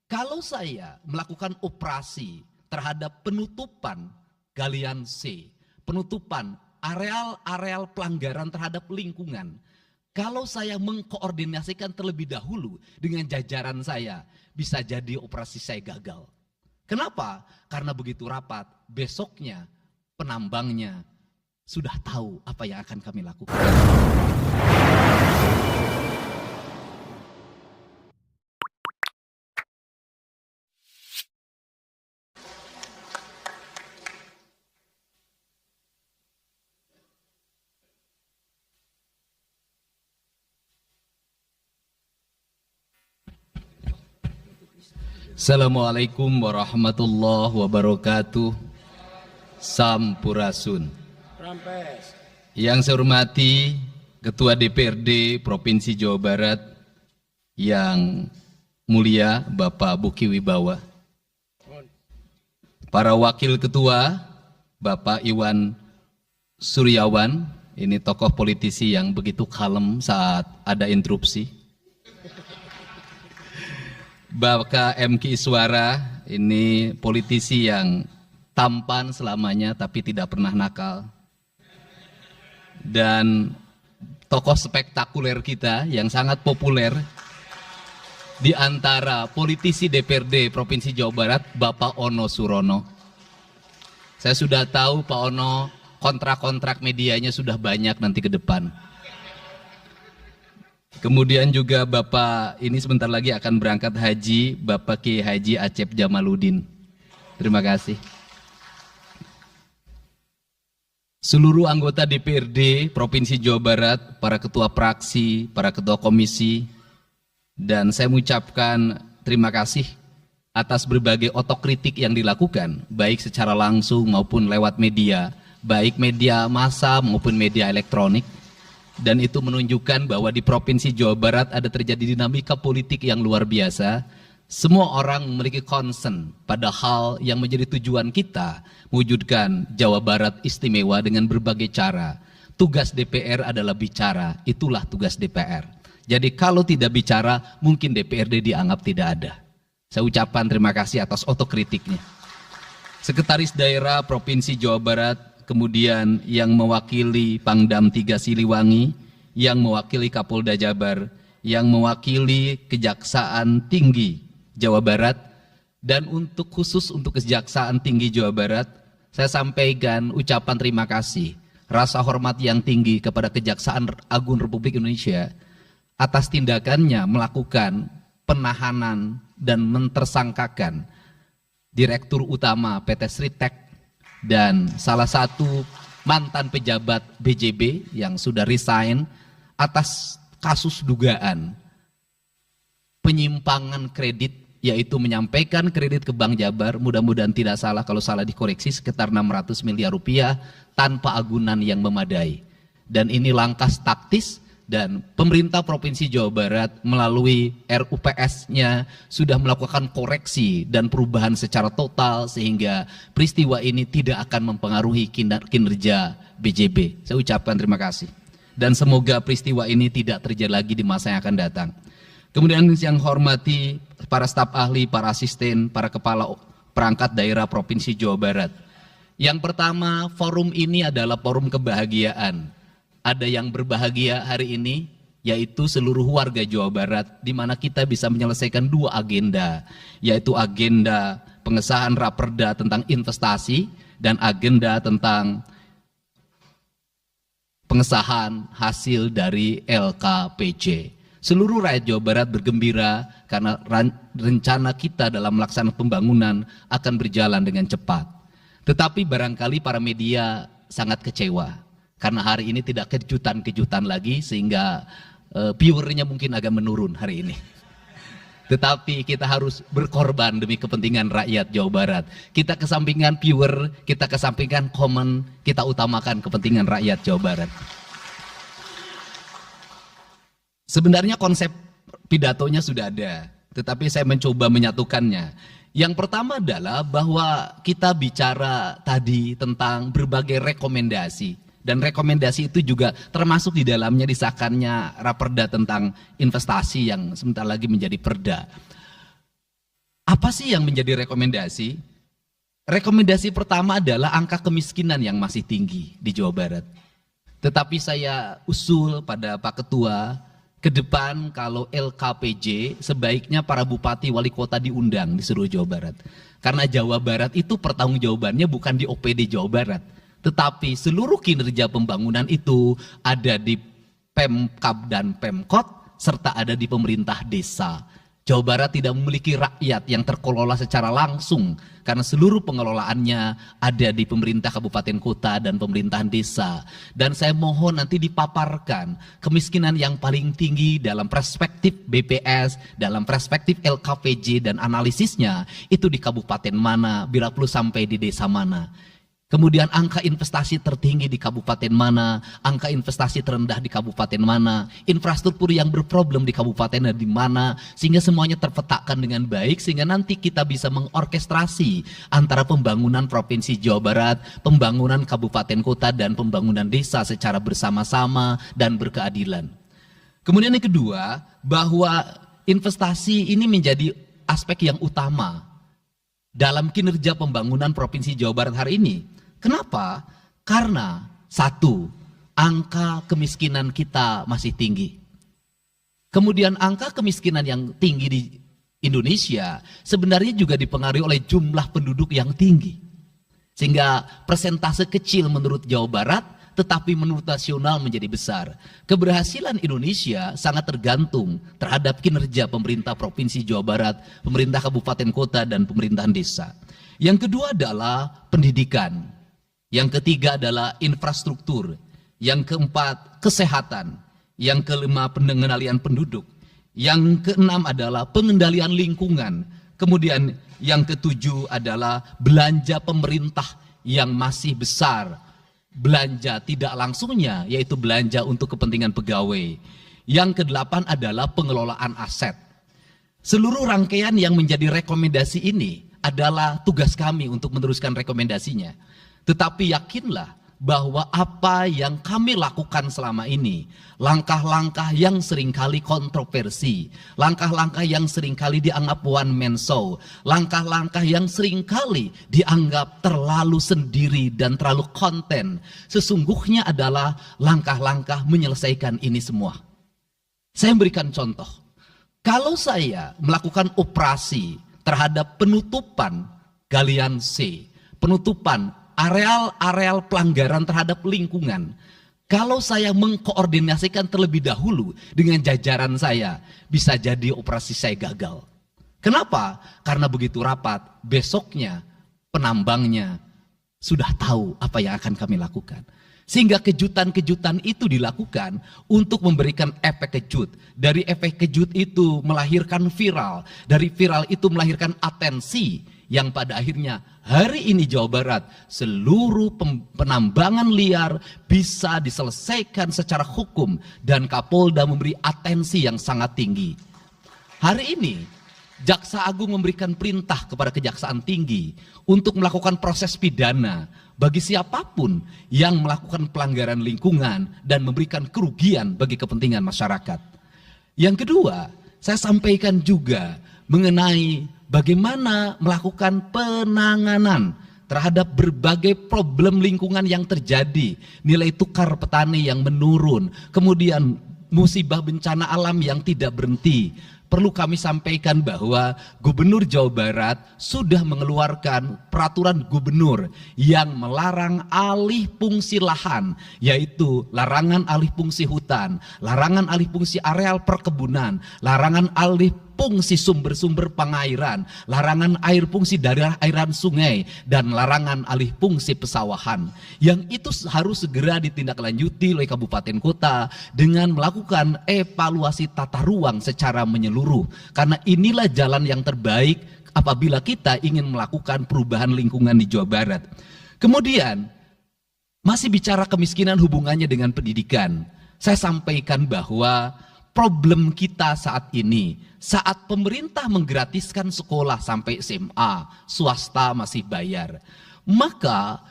Kalau saya melakukan operasi terhadap penutupan galian C, penutupan areal-areal pelanggaran terhadap lingkungan, kalau saya mengkoordinasikan terlebih dahulu dengan jajaran saya, bisa jadi operasi saya gagal. Kenapa? Karena begitu rapat, besoknya penambangnya sudah tahu apa yang akan kami lakukan. Assalamualaikum warahmatullahi wabarakatuh. Sampurasun. Rampes. Yang saya hormati Ketua DPRD Provinsi Jawa Barat yang mulia Bapak Buki Wibawa, para wakil ketua Bapak Iwan Suryawan, ini tokoh politisi yang begitu kalem saat ada interupsi. Bapak M.Ki Iswara, ini politisi yang tampan selamanya tapi tidak pernah nakal. Dan tokoh spektakuler kita yang sangat populer di antara politisi DPRD Provinsi Jawa Barat, Bapak Ono Surono. Saya sudah tahu Pak Ono kontrak-kontrak medianya sudah banyak nanti ke depan. Kemudian juga Bapak ini sebentar lagi akan berangkat haji, Bapak Ki Haji Acep Jamaluddin. Terima kasih. Seluruh anggota DPRD Provinsi Jawa Barat, para ketua praksi, para ketua komisi, dan saya mengucapkan terima kasih atas berbagai otokritik yang dilakukan, baik secara langsung maupun lewat media, baik media massa maupun media elektronik. Dan itu menunjukkan bahwa di Provinsi Jawa Barat ada terjadi dinamika politik yang luar biasa. Semua orang memiliki concern pada hal yang menjadi tujuan kita, mewujudkan Jawa Barat istimewa dengan berbagai cara. Tugas DPR adalah bicara, itulah tugas DPR. Jadi kalau tidak bicara, mungkin DPRD dianggap tidak ada. Saya ucapkan terima kasih atas otokritiknya. Sekretaris Daerah Provinsi Jawa Barat, kemudian yang mewakili Pangdam 3 Siliwangi, yang mewakili Kapolda Jabar, yang mewakili Kejaksaan Tinggi Jawa Barat, dan untuk khusus untuk Kejaksaan Tinggi Jawa Barat, saya sampaikan ucapan terima kasih, rasa hormat yang tinggi kepada Kejaksaan Agung Republik Indonesia atas tindakannya melakukan penahanan dan mentersangkakan Direktur Utama PT Sritek dan salah satu mantan pejabat BJB yang sudah resign atas kasus dugaan penyimpangan kredit, yaitu menyampaikan kredit ke Bank Jabar, mudah-mudahan tidak salah, kalau salah dikoreksi, sekitar 600 miliar rupiah tanpa agunan yang memadai. Dan ini langkah taktis, dan pemerintah Provinsi Jawa Barat melalui RUPS-nya sudah melakukan koreksi dan perubahan secara total sehingga peristiwa ini tidak akan mempengaruhi kinerja BJB. Saya ucapkan terima kasih. Dan semoga peristiwa ini tidak terjadi lagi di masa yang akan datang. Kemudian yang hormati para staf ahli, para asisten, para kepala perangkat daerah Provinsi Jawa Barat. Yang pertama, forum ini adalah forum kebahagiaan. Ada yang berbahagia hari ini, yaitu seluruh warga Jawa Barat, di mana kita bisa menyelesaikan dua agenda, yaitu agenda pengesahan Raperda tentang investasi dan agenda tentang pengesahan hasil dari LKPJ. Seluruh rakyat Jawa Barat bergembira karena rencana kita dalam melaksanakan pembangunan akan berjalan dengan cepat. Tetapi barangkali para media sangat kecewa karena hari ini tidak kejutan-kejutan lagi, sehingga viewernya mungkin agak menurun hari ini. Tetapi kita harus berkorban demi kepentingan rakyat Jawa Barat. Kita kesampingkan viewer, kita kesampingkan komen, kita utamakan kepentingan rakyat Jawa Barat. Sebenarnya konsep pidatonya sudah ada, tetapi saya mencoba menyatukannya. Yang pertama adalah bahwa kita bicara tadi tentang berbagai rekomendasi, dan rekomendasi itu juga termasuk di dalamnya disahkannya Raperda tentang investasi yang sebentar lagi menjadi perda. Apa sih yang menjadi rekomendasi? Rekomendasi pertama adalah angka kemiskinan yang masih tinggi di Jawa Barat. Tetapi saya usul pada Pak Ketua, ke depan kalau LKPJ sebaiknya para bupati wali kota diundang di seluruh Jawa Barat. Karena Jawa Barat itu pertanggungjawabannya bukan di OPD Jawa Barat, tetapi seluruh kinerja pembangunan itu ada di Pemkab dan Pemkot serta ada di pemerintah desa. Jawa Barat tidak memiliki rakyat yang terkelola secara langsung karena seluruh pengelolaannya ada di pemerintah kabupaten kota dan pemerintahan desa. Dan saya mohon nanti dipaparkan kemiskinan yang paling tinggi dalam perspektif BPS, dalam perspektif LKPJ dan analisisnya itu di kabupaten mana, bila perlu sampai di desa mana. Kemudian angka investasi tertinggi di kabupaten mana, angka investasi terendah di kabupaten mana, infrastruktur yang berproblem di kabupaten di mana, sehingga semuanya terpetakan dengan baik, sehingga nanti kita bisa mengorkestrasi antara pembangunan Provinsi Jawa Barat, pembangunan kabupaten kota, dan pembangunan desa secara bersama-sama dan berkeadilan. Kemudian yang kedua, bahwa investasi ini menjadi aspek yang utama dalam kinerja pembangunan Provinsi Jawa Barat hari ini. Kenapa? Karena satu, angka kemiskinan kita masih tinggi. Kemudian angka kemiskinan yang tinggi di Indonesia sebenarnya juga dipengaruhi oleh jumlah penduduk yang tinggi. Sehingga persentase kecil menurut Jawa Barat, tetapi menurut nasional menjadi besar. Keberhasilan Indonesia sangat tergantung terhadap kinerja pemerintah Provinsi Jawa Barat, pemerintah kabupaten kota, dan pemerintahan desa. Yang kedua adalah pendidikan. Yang ketiga adalah infrastruktur. Yang keempat, kesehatan. Yang kelima, pengendalian penduduk. Yang keenam adalah pengendalian lingkungan. Kemudian yang ketujuh adalah belanja pemerintah yang masih besar. Belanja tidak langsungnya, yaitu belanja untuk kepentingan pegawai. Yang kedelapan adalah pengelolaan aset. Seluruh rangkaian yang menjadi rekomendasi ini adalah tugas kami untuk meneruskan rekomendasinya. Tetapi yakinlah bahwa apa yang kami lakukan selama ini, langkah-langkah yang seringkali kontroversi, langkah-langkah yang seringkali dianggap one man show, langkah-langkah yang seringkali dianggap terlalu sendiri dan terlalu konten, sesungguhnya adalah langkah-langkah menyelesaikan ini semua. Saya berikan contoh. Kalau saya melakukan operasi terhadap penutupan galian C, penutupan areal-areal pelanggaran terhadap lingkungan, kalau saya mengkoordinasikan terlebih dahulu dengan jajaran saya, bisa jadi operasi saya gagal. Kenapa? Karena begitu rapat, besoknya penambangnya sudah tahu apa yang akan kami lakukan. Sehingga kejutan-kejutan itu dilakukan untuk memberikan efek kejut. Dari efek kejut itu melahirkan viral. Dari viral itu melahirkan atensi yang pada akhirnya hari ini Jawa Barat seluruh penambangan liar bisa diselesaikan secara hukum dan Kapolda memberi atensi yang sangat tinggi. Hari ini Jaksa Agung memberikan perintah kepada Kejaksaan Tinggi untuk melakukan proses pidana bagi siapapun yang melakukan pelanggaran lingkungan dan memberikan kerugian bagi kepentingan masyarakat. Yang kedua, saya sampaikan juga mengenai bagaimana melakukan penanganan terhadap berbagai problem lingkungan yang terjadi, nilai tukar petani yang menurun, kemudian musibah bencana alam yang tidak berhenti. Perlu kami sampaikan bahwa Gubernur Jawa Barat sudah mengeluarkan peraturan gubernur yang melarang alih fungsi lahan, yaitu larangan alih fungsi hutan, larangan alih fungsi areal perkebunan, larangan alih fungsi sumber-sumber pengairan, larangan air fungsi daerah airan sungai, dan larangan alih fungsi pesawahan. Yang itu harus segera ditindaklanjuti oleh kabupaten kota dengan melakukan evaluasi tata ruang secara menyeluruh. Karena inilah jalan yang terbaik apabila kita ingin melakukan perubahan lingkungan di Jawa Barat. Kemudian, masih bicara kemiskinan hubungannya dengan pendidikan. Saya sampaikan bahwa problem kita saat ini, saat pemerintah menggratiskan sekolah sampai SMA, swasta masih bayar. Maka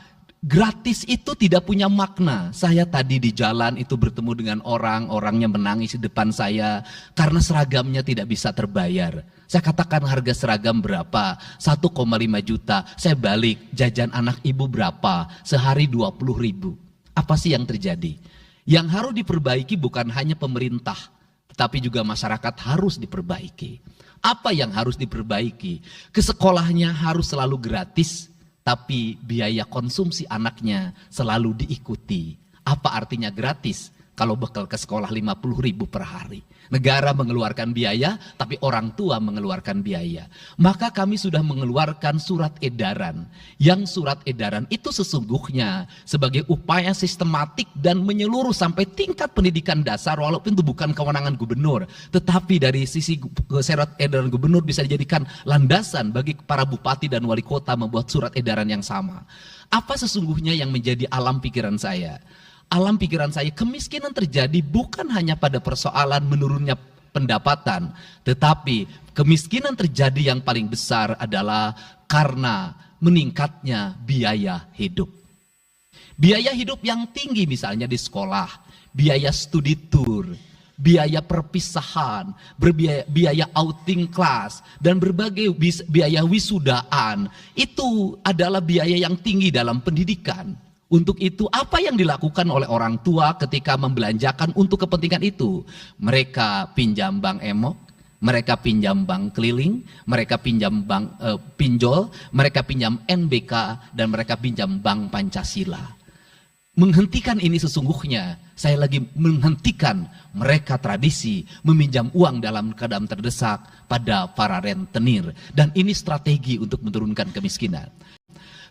Gratis itu tidak punya makna. Saya tadi di jalan itu bertemu dengan orangnya menangis di depan saya karena seragamnya tidak bisa terbayar. Saya katakan harga seragam berapa? 1,5 juta. Saya balik, jajan anak ibu berapa? Sehari 20.000. Apa sih yang terjadi? Yang harus diperbaiki bukan hanya pemerintah, tetapi juga masyarakat harus diperbaiki. Apa yang harus diperbaiki? Ke sekolahnya harus selalu gratis, tapi biaya konsumsi anaknya selalu diikuti. Apa artinya gratis? Kalau bekal ke sekolah 50.000 per hari. Negara mengeluarkan biaya, tapi orang tua mengeluarkan biaya. Maka kami sudah mengeluarkan surat edaran. Yang surat edaran itu sesungguhnya sebagai upaya sistematik dan menyeluruh sampai tingkat pendidikan dasar, walaupun itu bukan kewenangan gubernur. Tetapi dari sisi surat edaran gubernur bisa dijadikan landasan bagi para bupati dan wali kota membuat surat edaran yang sama. Apa sesungguhnya yang menjadi alam pikiran saya? Alam pikiran saya, kemiskinan terjadi bukan hanya pada persoalan menurunnya pendapatan, tetapi kemiskinan terjadi yang paling besar adalah karena meningkatnya biaya hidup. Biaya hidup yang tinggi misalnya di sekolah, biaya studi tour, biaya perpisahan, biaya outing kelas, dan berbagai biaya wisudaan, itu adalah biaya yang tinggi dalam pendidikan. Untuk itu apa yang dilakukan oleh orang tua ketika membelanjakan untuk kepentingan itu? Mereka pinjam bank emok, mereka pinjam bank keliling, mereka pinjam bank pinjol, mereka pinjam NBK, dan mereka pinjam bank Pancasila. Menghentikan ini sesungguhnya, saya lagi menghentikan mereka tradisi meminjam uang dalam keadaan terdesak pada para rentenir. Dan ini strategi untuk menurunkan kemiskinan.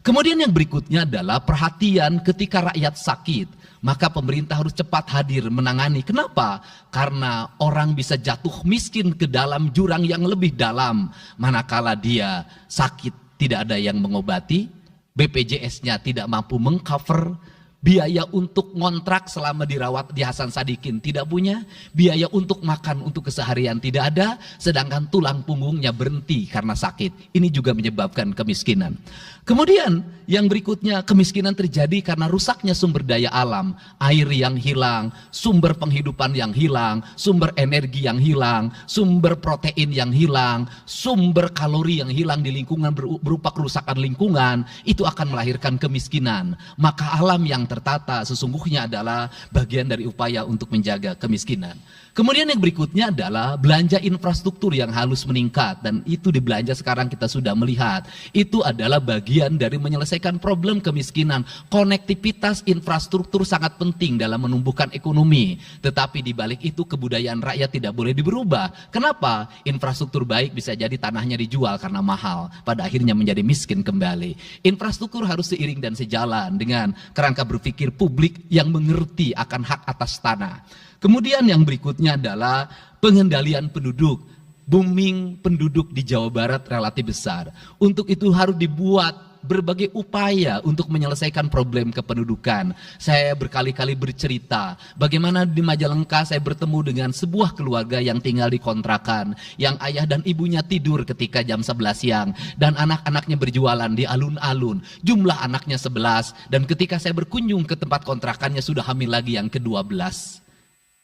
Kemudian yang berikutnya adalah perhatian ketika rakyat sakit. Maka pemerintah harus cepat hadir menangani. Kenapa? Karena orang bisa jatuh miskin ke dalam jurang yang lebih dalam. Manakala dia sakit tidak ada yang mengobati, BPJS-nya tidak mampu mengcover, biaya untuk ngontrak selama dirawat di Hasan Sadikin tidak punya, biaya untuk makan untuk keseharian tidak ada, sedangkan tulang punggungnya berhenti karena sakit. Ini juga menyebabkan kemiskinan. Kemudian yang berikutnya, kemiskinan terjadi karena rusaknya sumber daya alam, air yang hilang, sumber penghidupan yang hilang, sumber energi yang hilang, sumber protein yang hilang, sumber kalori yang hilang di lingkungan berupa kerusakan lingkungan, itu akan melahirkan kemiskinan. Maka alam yang tertata sesungguhnya adalah bagian dari upaya untuk menjaga kemiskinan. Kemudian yang berikutnya adalah belanja infrastruktur yang harus meningkat, dan itu di belanja sekarang kita sudah melihat. Itu adalah bagian dari menyelesaikan problem kemiskinan. Konektivitas infrastruktur sangat penting dalam menumbuhkan ekonomi, tetapi di balik itu kebudayaan rakyat tidak boleh berubah. Kenapa? Infrastruktur baik bisa jadi tanahnya dijual karena mahal, pada akhirnya menjadi miskin kembali. Infrastruktur harus seiring dan sejalan dengan kerangka berpikir publik yang mengerti akan hak atas tanah. Kemudian yang berikutnya adalah pengendalian penduduk. Booming penduduk di Jawa Barat relatif besar. Untuk itu harus dibuat berbagai upaya untuk menyelesaikan problem kependudukan. Saya berkali-kali bercerita bagaimana di Majalengka saya bertemu dengan sebuah keluarga yang tinggal di kontrakan, yang ayah dan ibunya tidur ketika jam 11 siang dan anak-anaknya berjualan di alun-alun. Jumlah anaknya 11, dan ketika saya berkunjung ke tempat kontrakannya sudah hamil lagi yang ke-12.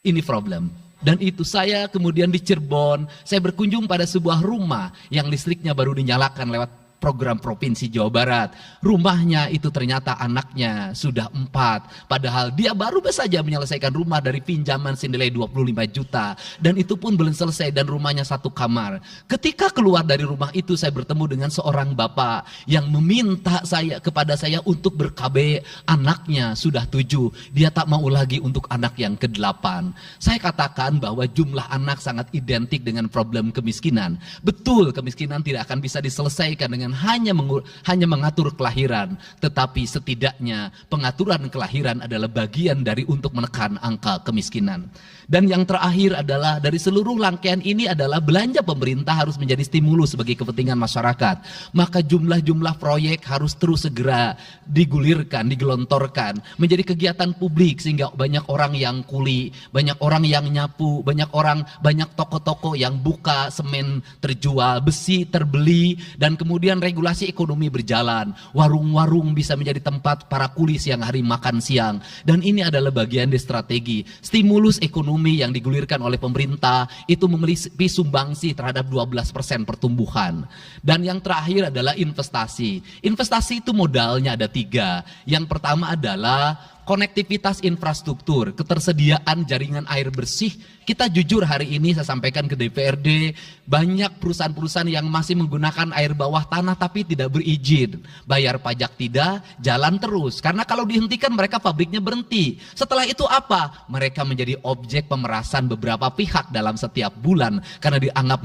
Ini problem. Dan itu saya kemudian di Cirebon, saya berkunjung pada sebuah rumah yang listriknya baru dinyalakan lewat program Provinsi Jawa Barat. Rumahnya itu ternyata anaknya sudah 4. Padahal dia baru saja menyelesaikan rumah dari pinjaman senilai 25 juta. Dan itu pun belum selesai dan rumahnya 1 kamar. Ketika keluar dari rumah itu saya bertemu dengan seorang bapak yang meminta kepada saya untuk ber-KB. Anaknya sudah 7. Dia tak mau lagi untuk anak yang ke-8. Saya katakan bahwa jumlah anak sangat identik dengan problem kemiskinan. Betul, kemiskinan tidak akan bisa diselesaikan dengan hanya mengatur kelahiran, tetapi setidaknya pengaturan kelahiran adalah bagian dari untuk menekan angka kemiskinan. Dan yang terakhir adalah dari seluruh rangkaian ini adalah belanja pemerintah harus menjadi stimulus bagi kepentingan masyarakat. Maka jumlah-jumlah proyek harus terus segera digulirkan, digelontorkan menjadi kegiatan publik sehingga banyak orang yang kuli, banyak orang yang nyapu, banyak toko-toko yang buka, semen terjual, besi terbeli, dan kemudian dengan regulasi ekonomi berjalan, warung-warung bisa menjadi tempat para kuli siang hari makan siang. Dan ini adalah bagian dari strategi stimulus ekonomi yang digulirkan oleh pemerintah, itu memiliki sumbangsi terhadap 12% pertumbuhan. Dan yang terakhir adalah investasi. Investasi itu modalnya ada 3. Yang pertama adalah konektivitas infrastruktur, ketersediaan jaringan air bersih. Kita jujur hari ini saya sampaikan ke DPRD, banyak perusahaan-perusahaan yang masih menggunakan air bawah tanah tapi tidak berizin. Bayar pajak tidak, jalan terus. Karena kalau dihentikan mereka pabriknya berhenti. Setelah itu apa? Mereka menjadi objek pemerasan beberapa pihak dalam setiap bulan karena dianggap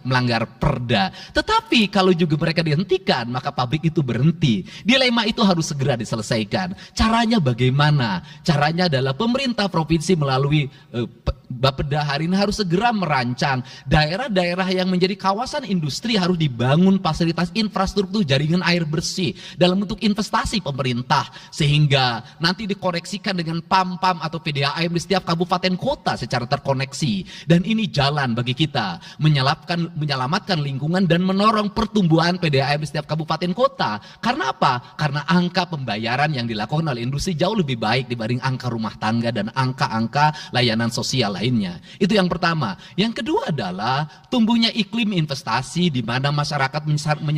melanggar perda. Tetapi kalau juga mereka dihentikan, maka pabrik itu berhenti. Dilema itu harus segera diselesaikan. Caranya bagaimana? Caranya adalah pemerintah provinsi melalui Bapeda hari ini harus segera merancang daerah-daerah yang menjadi kawasan industri, harus dibangun fasilitas infrastruktur jaringan air bersih dalam bentuk investasi pemerintah, sehingga nanti dikoneksikan dengan PAM-PAM atau PDAM di setiap kabupaten kota secara terkoneksi. Dan ini jalan bagi kita menyelamatkan lingkungan dan menorong pertumbuhan PDAM di setiap kabupaten kota. Karena apa? Karena angka pembayaran yang dilakukan oleh industri jauh lebih baik dibanding angka rumah tangga dan angka-angka layanan sosial lainnya. Itu yang pertama. Yang kedua adalah tumbuhnya iklim investasi di mana masyarakat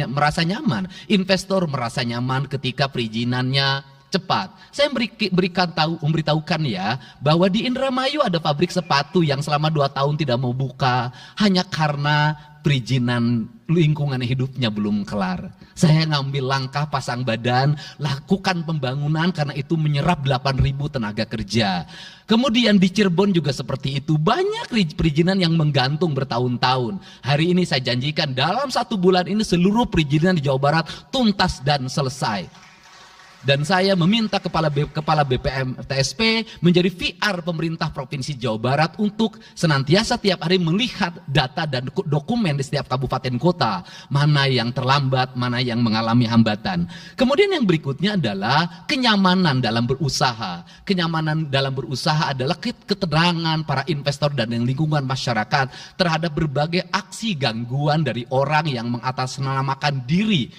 merasa nyaman, investor merasa nyaman ketika perizinannya cepat. Saya memberitahukan ya bahwa di Indramayu ada pabrik sepatu yang selama 2 tahun tidak mau buka hanya karena perizinan lingkungan hidupnya belum kelar. Saya ngambil langkah pasang badan, lakukan pembangunan karena itu menyerap 8.000 tenaga kerja. Kemudian di Cirebon juga seperti itu, banyak perizinan yang menggantung bertahun-tahun. Hari ini saya janjikan dalam 1 bulan ini seluruh perizinan di Jawa Barat tuntas dan selesai. Dan saya meminta kepala BPM TSP menjadi VR pemerintah Provinsi Jawa Barat untuk senantiasa tiap hari melihat data dan dokumen di setiap kabupaten kota, mana yang terlambat, mana yang mengalami hambatan. Kemudian yang berikutnya adalah kenyamanan dalam berusaha. Kenyamanan dalam berusaha adalah keterangan para investor dan lingkungan masyarakat terhadap berbagai aksi gangguan dari orang yang mengatasnamakan diri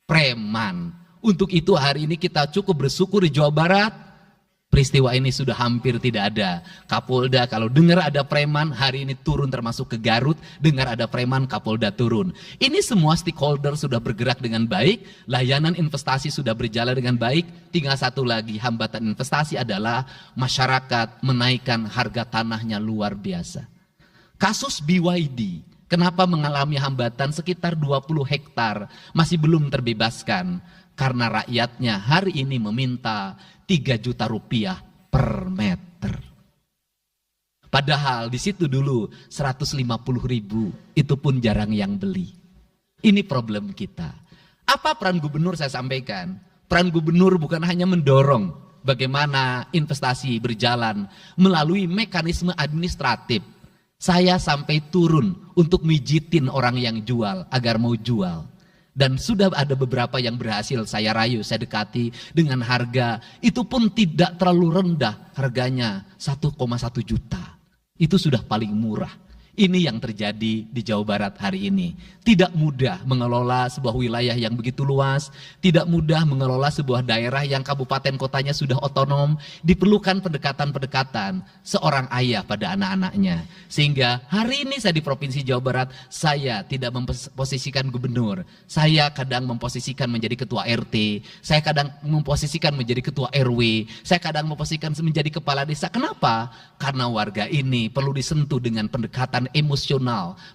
preman. Untuk itu hari ini kita cukup bersyukur di Jawa Barat, peristiwa ini sudah hampir tidak ada. Kapolda kalau dengar ada preman hari ini turun, termasuk ke Garut, dengar ada preman Kapolda turun. Ini semua stakeholder sudah bergerak dengan baik, layanan investasi sudah berjalan dengan baik. Tinggal satu lagi hambatan investasi adalah masyarakat menaikkan harga tanahnya luar biasa. Kasus BYD, kenapa mengalami hambatan sekitar 20 hektar masih belum terbebaskan? Karena rakyatnya hari ini meminta 3 juta rupiah per meter. Padahal di situ dulu 150.000, itu pun jarang yang beli. Ini problem kita. Apa peran gubernur saya sampaikan? Peran gubernur bukan hanya mendorong bagaimana investasi berjalan melalui mekanisme administratif. Saya sampai turun untuk mijitin orang yang jual agar mau jual. Dan sudah ada beberapa yang berhasil saya rayu, saya dekati dengan harga itu pun tidak terlalu rendah, harganya 1,1 juta. Itu sudah paling murah. Ini yang terjadi di Jawa Barat hari ini. Tidak mudah mengelola sebuah wilayah yang begitu luas, tidak mudah mengelola sebuah daerah yang kabupaten kotanya sudah otonom. Diperlukan pendekatan-pendekatan seorang ayah pada anak-anaknya. Sehingga hari ini saya di Provinsi Jawa Barat, saya tidak memposisikan gubernur. Saya kadang memposisikan menjadi ketua RT, saya kadang memposisikan menjadi ketua RW, saya kadang memposisikan menjadi kepala desa. Kenapa? Karena warga ini perlu disentuh dengan pendekatan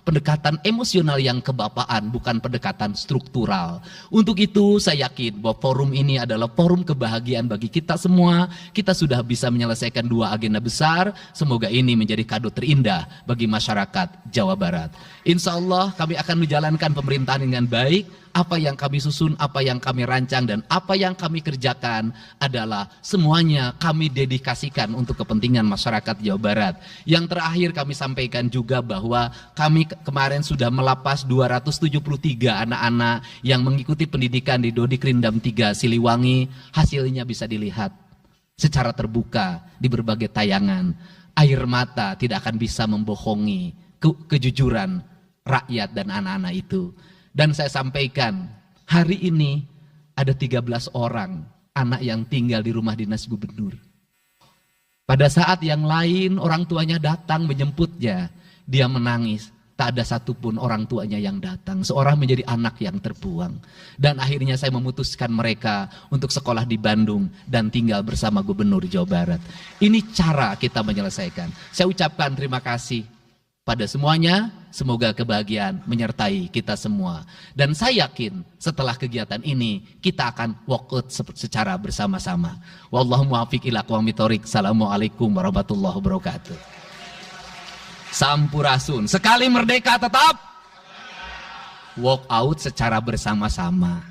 pendekatan emosional yang kebapaan, bukan pendekatan struktural. Untuk itu saya yakin bahwa forum ini adalah forum kebahagiaan bagi kita semua. Kita sudah bisa menyelesaikan 2 agenda besar. Semoga ini menjadi kado terindah bagi masyarakat Jawa Barat. Insya Allah kami akan menjalankan pemerintahan dengan baik. Apa yang kami susun, apa yang kami rancang, dan apa yang kami kerjakan adalah semuanya kami dedikasikan untuk kepentingan masyarakat Jawa Barat. Yang terakhir kami sampaikan juga bahwa kami kemarin sudah melapas 273 anak-anak yang mengikuti pendidikan di Dodik Rindam 3 Siliwangi. Hasilnya bisa dilihat secara terbuka di berbagai tayangan. Air mata tidak akan bisa membohongi kejujuran rakyat dan anak-anak itu. Dan saya sampaikan, hari ini ada 13 orang anak yang tinggal di rumah dinas gubernur. Pada saat yang lain orang tuanya datang menjemputnya, dia menangis. Tak ada satupun orang tuanya yang datang. Seorang menjadi anak yang terbuang. Dan akhirnya saya memutuskan mereka untuk sekolah di Bandung dan tinggal bersama Gubernur Jawa Barat. Ini cara kita menyelesaikan. Saya ucapkan terima kasih pada semuanya. Semoga kebahagiaan menyertai kita semua. Dan saya yakin setelah kegiatan ini kita akan walk out secara bersama-sama. Wallahu muwaffiq ila aqwamit thoriq. Assalamualaikum warahmatullahi wabarakatuh. Sampurasun. Sekali merdeka tetap walk out secara bersama-sama.